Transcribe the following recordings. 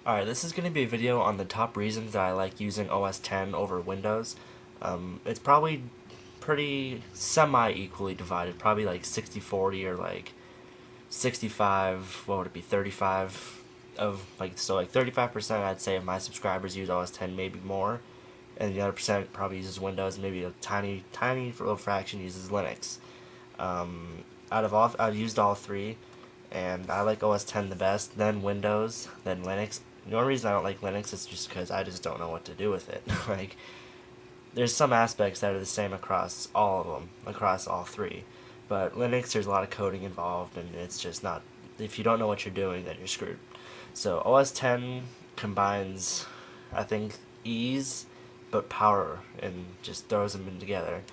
Alright, this is going to be a video on the top reasons that I like using OS X over Windows. It's probably pretty semi-equally divided, probably like 60-40 or like 65, what would it be, 35 of, like, so like 35% I'd say of my subscribers use OS X, maybe more, and the other percent probably uses Windows, maybe a tiny little fraction uses Linux. Out of all, I've used all three, and I like OS X the best, then Windows, then Linux. The only reason I don't like Linux is just because I just don't know what to do with it. Like, there's some aspects that are the same across all of them, across all three. But Linux, there's a lot of coding involved, and it's just not, if you don't know what you're doing, then you're screwed. So OS X combines, I think, ease, but power, and just throws them in together.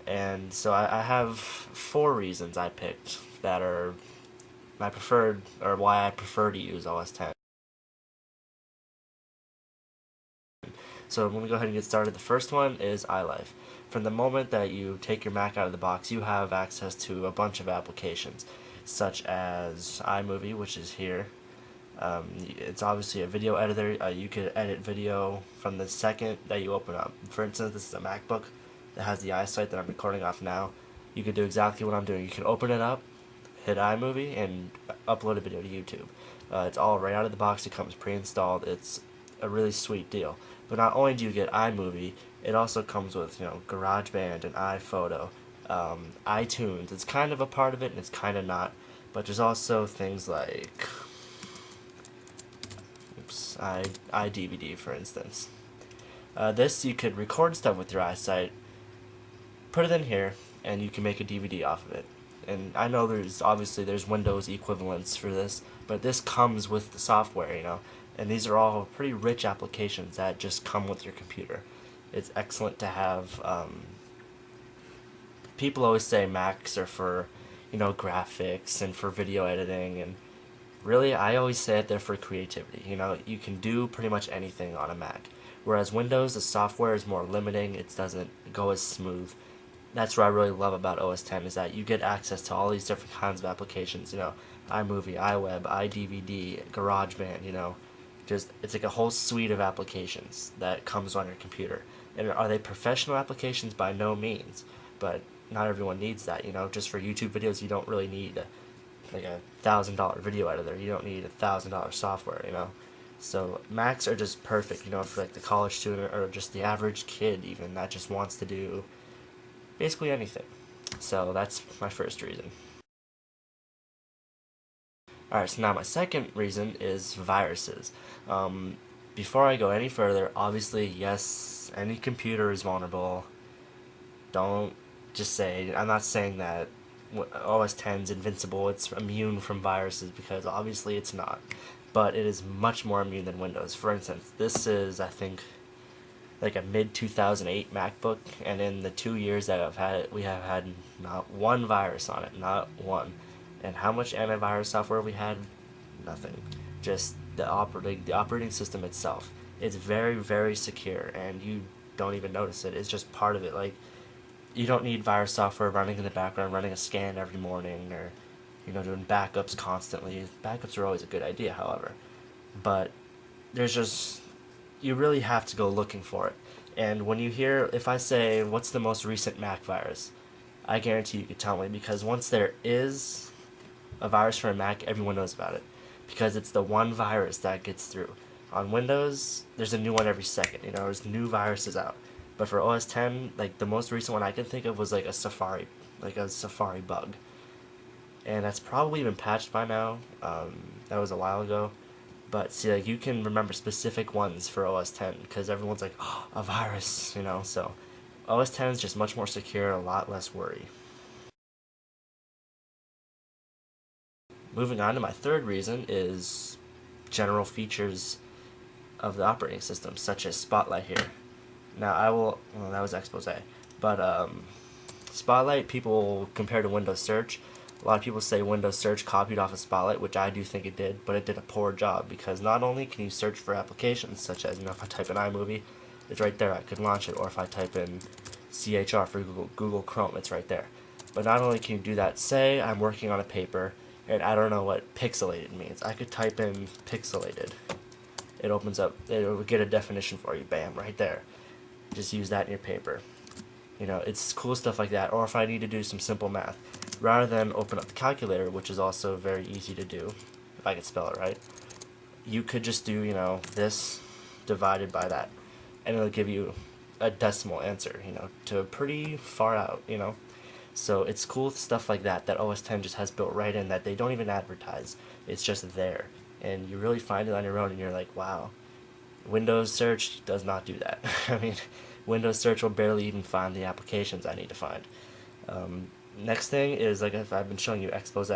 And so I have four reasons I picked that are my preferred, or why I prefer to use OS X. So I'm going to go ahead and get started. The first one is iLife. From the moment that you take your Mac out of the box, you have access to a bunch of applications, such as iMovie, which is here. It's obviously a video editor. You could edit video from the second that you open up. For instance, this is a MacBook that has the iSight that I'm recording off now. You could do exactly what I'm doing. You can open it up, hit iMovie, and upload a video to YouTube. It's all right out of the box. It comes pre-installed. It's a really sweet deal. But not only do you get iMovie, it also comes with, GarageBand and iPhoto, iTunes. It's kind of a part of it, and it's kind of not. But there's also things like, iDVD, for instance. This, you could record stuff with your eyesight, put it in here, and you can make a DVD off of it. And I know there's Windows equivalents for this, but this comes with the software, and these are all pretty rich applications that just come with your computer. It's excellent to have. People always say Macs are for, graphics and for video editing, and really, I always say it, they're for creativity. You can do pretty much anything on a Mac. Whereas Windows, the software is more limiting. It doesn't go as smooth. That's what I really love about OS X, is that you get access to all these different kinds of applications. iMovie, iWeb, iDVD, GarageBand. It's like a whole suite of applications that comes on your computer. And are they professional applications? By no means. But not everyone needs that. Just for YouTube videos, you don't really need like a $1,000 video editor. You don't need $1,000 software. So Macs are just perfect. For like the college student or just the average kid even that just wants to do basically anything. So that's my first reason. Alright, so now my second reason is viruses. Before I go any further, obviously, yes, any computer is vulnerable. Don't just say, I'm not saying that OS X is invincible, it's immune from viruses, because obviously it's not. But it is much more immune than Windows. For instance, this is, I think, like a mid-2008 MacBook, and in the 2 years that I've had it, we have had not one virus on it, not one. And how much antivirus software we had? Nothing. Just the operating system itself. It's very, very secure, and you don't even notice it. It's just part of it. Like, you don't need virus software running in the background, running a scan every morning, or doing backups constantly. Backups are always a good idea, however, but you really have to go looking for it. And when you hear, if I say, what's the most recent Mac virus, I guarantee you could tell me, because once there is a virus for a Mac, everyone knows about it, because it's the one virus that gets through. On Windows, there's a new one every second. There's new viruses out. But for OS X, like the most recent one I can think of was like a Safari bug, and that's probably been patched by now. That was a while ago. But see, like, you can remember specific ones for OS X, because everyone's like, oh, a virus, so OS X is just much more secure, a lot less worry. Moving on to my third reason is general features of the operating system, such as Spotlight here. Now that was expose, but Spotlight, people compare to Windows Search. A lot of people say Windows Search copied off of Spotlight, which I do think it did, but it did a poor job, because not only can you search for applications, such as, if I type in iMovie, it's right there, I could launch it, or if I type in CHR for Google Chrome, it's right there. But not only can you do that, say I'm working on a paper, and I don't know what pixelated means. I could type in pixelated, it opens up, it'll get a definition for you, bam, right there. Just use that in your paper. You know, it's cool stuff like that. Or if I need to do some simple math, rather than open up the calculator, which is also very easy to do, if I could spell it right, you could just do, you know, this divided by that, and it'll give you a decimal answer, you know, to pretty far out, you know. So it's cool stuff like that that OS X just has built right in, that they don't even advertise. It's just there, and you really find it on your own, and you're like, wow. Windows search does not do that. I mean, Windows search will barely even find the applications I need to find. Next thing is, like, if I've been showing you expose.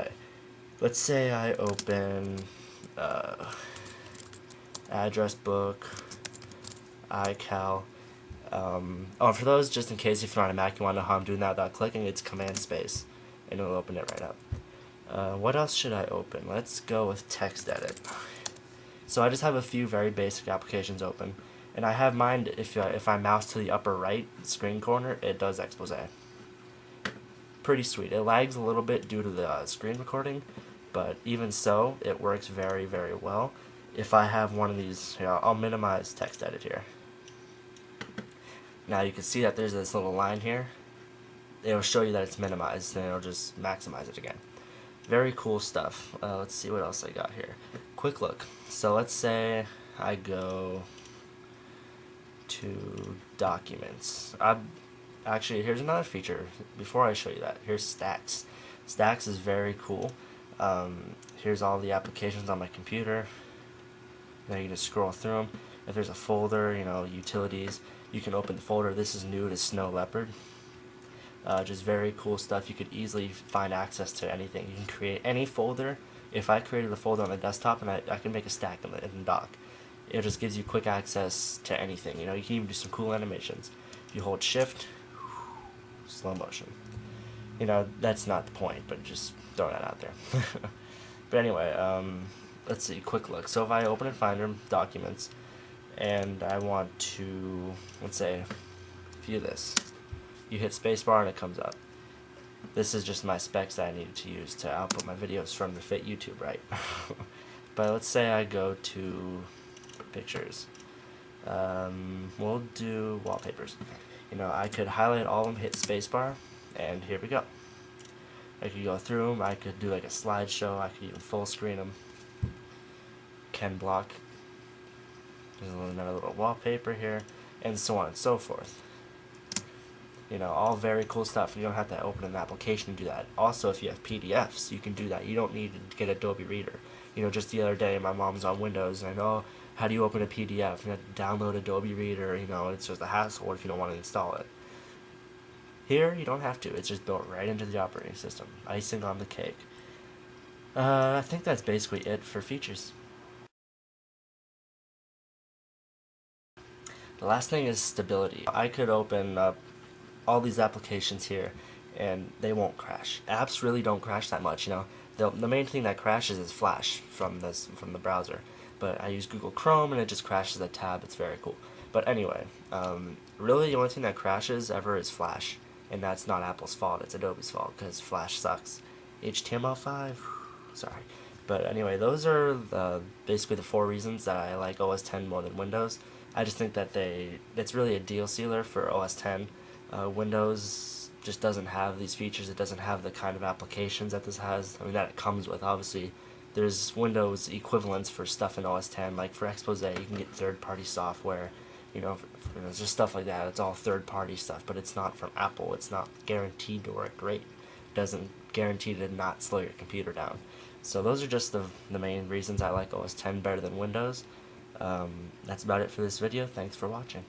Let's say I open address book, iCal. Oh, for those, just in case if you're on a Mac, you want to know how I'm doing that without clicking, it's Command Space, and it'll open it right up. What else should I open? Let's go with text edit. So I just have a few very basic applications open, and I have mine, if I mouse to the upper right screen corner, it does expose. Pretty sweet. It lags a little bit due to the screen recording, but even so, it works very, very well. If I have one of these, here, I'll minimize text edit here. Now you can see that there's this little line here. It'll show you that it's minimized, and it'll just maximize it again. Very cool stuff. Let's see what else I got here. Quick look. So let's say I go to documents. Actually, here's another feature. Before I show you that, here's Stacks. Stacks is very cool. Here's all the applications on my computer. Now you can just scroll through them. If there's a folder, you know, utilities, you can open the folder. This is new to Snow Leopard. Just very cool stuff. You could easily find access to anything. You can create any folder. If I created a folder on the desktop, and I can make a stack in the dock, it just gives you quick access to anything. You know, you can even do some cool animations. If you hold shift, slow motion. You know, that's not the point, but just throwing that out there. But anyway, let's see, quick look. So if I open in Finder, Documents, and I want to, let's say, view this, you hit spacebar and it comes up. This is just my specs that I needed to use to output my videos from to fit YouTube right. But let's say I go to Pictures. We'll do Wallpapers. You know, I could highlight all of them, hit spacebar, and here we go. I could go through them. I could do like a slideshow. I could even full screen them. Ken block. There's another little wallpaper here, and so on and so forth. You know, all very cool stuff. You don't have to open an application to do that. Also, if you have PDFs, you can do that. You don't need to get Adobe Reader. You know, just the other day, my mom's on Windows, and I know, how do you open a PDF? You have to download Adobe Reader. You know, it's just a hassle if you don't want to install it. Here, you don't have to. It's just built right into the operating system. Icing on the cake. I think that's basically it for features. The last thing is stability. I could open up all these applications here, and they won't crash. Apps really don't crash that much, you know. The main thing that crashes is Flash from the browser. But I use Google Chrome, and it just crashes the tab. It's very cool. But anyway, really the only thing that crashes ever is Flash, and that's not Apple's fault. It's Adobe's fault because Flash sucks. HTML5, sorry. But anyway, those are basically the 4 reasons that I like OS X more than Windows. I just think that it's really a deal sealer for OS X. Windows just doesn't have these features. It doesn't have the kind of applications that this has. I mean, that it comes with. Obviously, there's Windows equivalents for stuff in OS X. Like for Expose, you can get third-party software. You know, just stuff like that. It's all third-party stuff, but it's not from Apple. It's not guaranteed to work great. It doesn't guarantee to not slow your computer down. So those are just the main reasons I like OS X better than Windows. That's about it for this video. Thanks for watching.